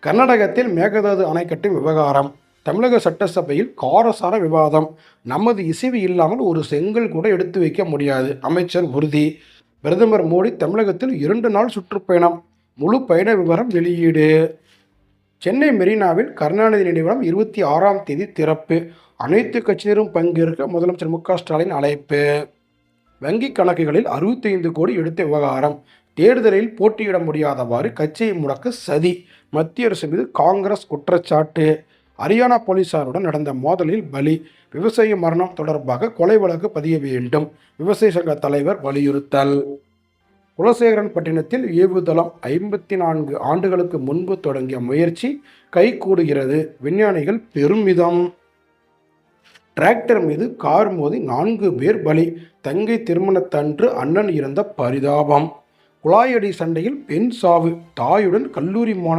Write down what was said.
கர்நாடகத்தில் மேகதாது அணை கட்டும் விவகாரம். தமிழக சட்டசபையில் காரசார விவாதம். நமது இசைவு இல்லாமல் ஒரு செங்கல் கூட எடுத்து வைக்க முடியாது, அமைச்சர் உறுதி. பிரதமர் மோடி தமிழகத்தில் 2 நாள் சுற்றுப்பயணம். முழு பயண விவரம் வெளியீடு. சென்னை மெரினாவில் கருணாநிதி நினைவிடம் 26ஆம் தேதி திறப்பு. அனைத்து கட்சியினரும் பங்கேற்க முதலமைச்சர் மு.க.ஸ்டாலின் அழைப்பு. வங்கி கணக்குகளில் 65 கோடி எடுத்த விவகாரம். தேர்தலில் போட்டியிட முடியாதவாறு கட்சியை முடக்க சதி. மத்திய அரசு மீது காங்கிரஸ் குற்றச்சாட்டு. ஹரியானா போலீசாருடன் நடந்த மோதலில் பலி. விவசாய மரணம் தொடர்பாக கொலை வழக்கு பதிய வேண்டும். விவசாய சங்க தலைவர் வலியுறுத்தல். குலசேகரன்பட்டினத்தில் ஏவுதளம் 54 ஆண்டுகளுக்கு முன்பு தொடங்கிய முயற்சி கைகூடுகிறது. விஞ்ஞானிகள் பெருமிதம். டிராக்டர் மீது கார் மோதி 4 பேர் பலி. தங்கை திருமணத்தன்று அண்ணன் இறந்த பரிதாபம். குழாயடி சண்டையில் பெண் சாவு. தாயுடன் கல்லூரி மாணவர்